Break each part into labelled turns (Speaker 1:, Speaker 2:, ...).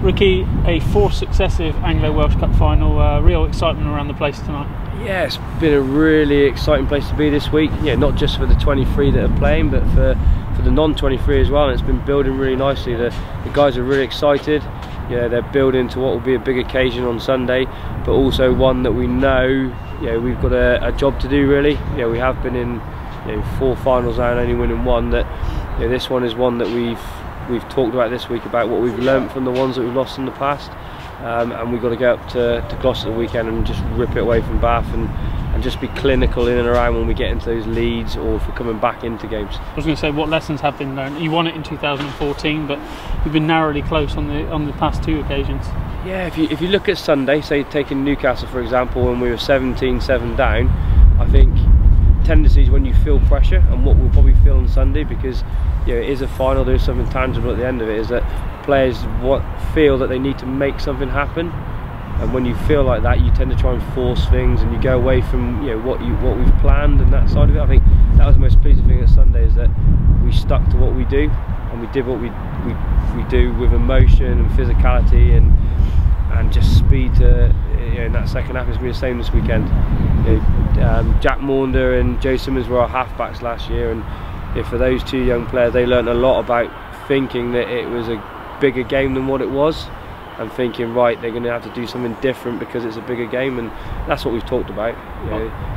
Speaker 1: Ricky, a fourth successive Anglo-Welsh Cup Final, real excitement around the place tonight.
Speaker 2: Yeah, it's been a really exciting place to be this week. Yeah, not just for the 23 that are playing, but for the non-23 as well. And it's been building really nicely. The guys are really excited. Yeah, they're building to what will be a big occasion on Sunday, but also one that we know, we've got a job to do really. Yeah, we have been in 4 finals now and only winning one. That this one is one that we've talked about this week, about what we've learnt from the ones that we've lost in the past. And we've got to go up to Gloucester the weekend and just rip it away from Bath and just be clinical in and around when we get into those leads, or if we're coming back into games. I
Speaker 1: was going to say, what lessons have been learned? You won it in 2014, but you've been narrowly close on the past 2 occasions.
Speaker 2: Yeah, if you look at Sunday, say taking Newcastle for example, when we were 17-7 down, I think tendencies when you feel pressure, and what we'll probably feel on Sunday, because it is a final, there's something tangible at the end of it, is that players feel that they need to make something happen, and when you feel like that, you tend to try and force things, and you go away from what we've planned and that side of it. I think that was the most pleasing thing at Sunday, is that we stuck to what we do, and we did what we do with emotion and physicality and just speed to in that second half. Is going to be the same this weekend. Jack Maunder and Joe Simmons were our halfbacks last year, and for those 2 young players, they learnt a lot about thinking that it was a bigger game than what it was, and thinking, right, they're going to have to do something different because it's a bigger game. And that's what we've talked about,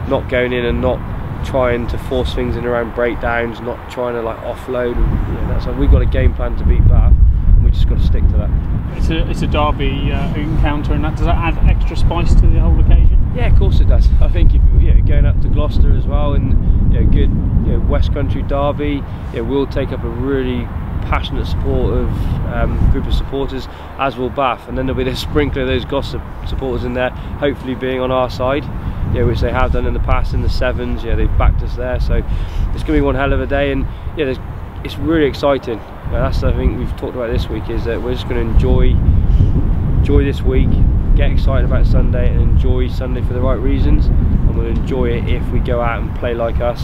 Speaker 2: not going in and not trying to force things in around breakdowns, not trying to like offload, and that's like, we've got a game plan to beat Bath, and we just got to stick to that.
Speaker 1: It's a derby encounter, and does that add extra spice to the whole occasion?
Speaker 2: Yeah, of course it does. I think if going up to Gloucester as well, and good West Country derby, we'll take up a really passionate supportive group of supporters, as will Bath, and then there'll be the sprinkle of those Gloucester supporters in there, hopefully being on our side, which they have done in the past in the sevens. They've backed us there, so it's going to be one hell of a day, and it's really exciting. That's the thing we've talked about this week, is that we're just going to enjoy this week, get excited about Sunday, and enjoy Sunday for the right reasons, and we'll enjoy it if we go out and play like us,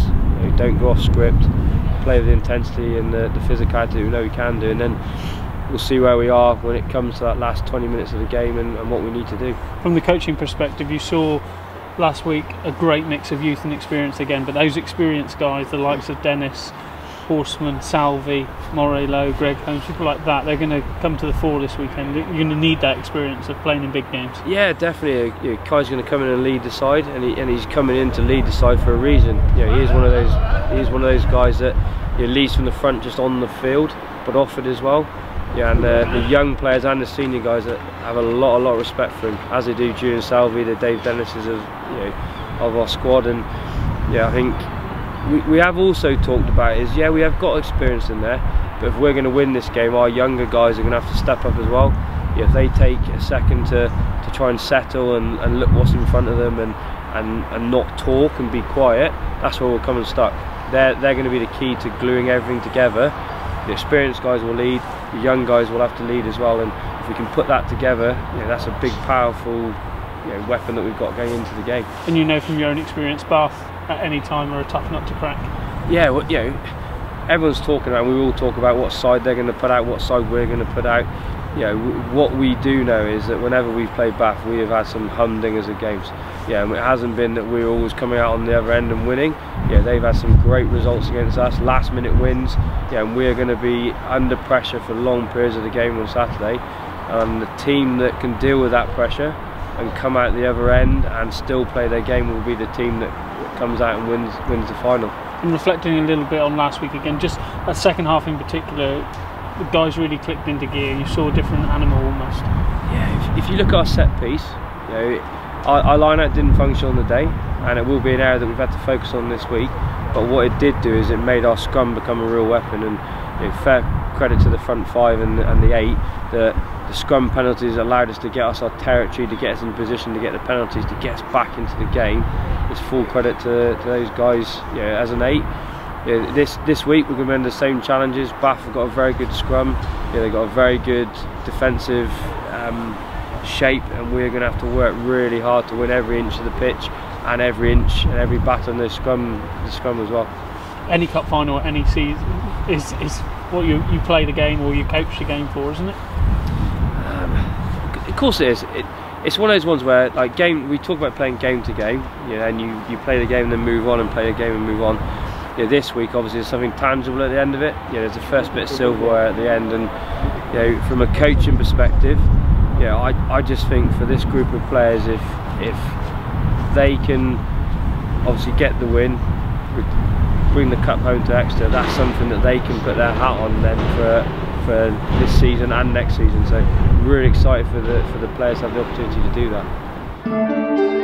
Speaker 2: don't go off script, play with the intensity and the physicality that we know we can do, and then we'll see where we are when it comes to that last 20 minutes of the game and what we need to do. From
Speaker 1: the coaching perspective, you saw last week a great mix of youth and experience again, but those experienced guys, the likes of Dennis, Horseman, Salvi, Morello, Greg Holmes, people like that, they're going to come to the fore this weekend. You're going to need that experience of playing in big games. Yeah, definitely.
Speaker 2: Kai's going to come in and lead the side, and he's coming in to lead the side for a reason. He is one of those guys that leads from the front, just on the field, but off it as well. And the young players and the senior guys that have a lot of respect for him, as they do Julian Salvi, the Dave Dennises of our squad. And I think we have also talked about is, we have got experience in there, but if we're going to win this game, our younger guys are going to have to step up as well. If they take a second to try and settle and look what's in front of them and not talk and be quiet, that's where we'll come unstuck. They're going to be the key to gluing everything together. The experienced guys will lead, the young guys will have to lead as well, and if we can put that together, that's a big, powerful weapon that we've got going into the game.
Speaker 1: And from your own experience, Bath at any time are a tough nut to crack.
Speaker 2: Yeah, well, everyone's talking about, and we all talk about what side they're going to put out, what side we're going to put out. What we do know is that whenever we've played Bath, we have had some humdingers of games. And it hasn't been that we're always coming out on the other end and winning. They've had some great results against us, last minute wins. And we're going to be under pressure for long periods of the game on Saturday. And the team that can deal with that pressure and come out the other end and still play their game will be the team that comes out and wins the final.
Speaker 1: And reflecting a little bit on last week again, just that second half in particular, the guys really clicked into gear. You saw a different animal almost.
Speaker 2: Yeah, if you look at our set piece, our line-out didn't function on the day, and it will be an area that we've had to focus on this week. But what it did do is it made our scrum become a real weapon, and fair credit to the front 5 and the 8 that the scrum penalties allowed us to get us our territory, to get us in position to get the penalties, to get us back into the game. It's full credit to those guys as an 8. This week we're going to be under the same challenges. Bath have got a very good scrum, they've got a very good defensive shape, and we're going to have to work really hard to win every inch of the pitch and every inch and every battle in the scrum as well.
Speaker 1: Any cup final, any season is what you play the game or you coach the game for, isn't it?
Speaker 2: course it is. It's one of those ones where, like, we talk about playing game to game, you know, and you play the game and then move on, and play the game and move on. You know, this week obviously there's something tangible at the end of it. You know, there's the first bit of silverware at the end, and you know, from a coaching perspective, you know, I just think for this group of players, if they can obviously get the win, bring the cup home to Exeter, that's something that they can put their hat on then for this season and next season. So I'm really excited for the players to have the opportunity to do that.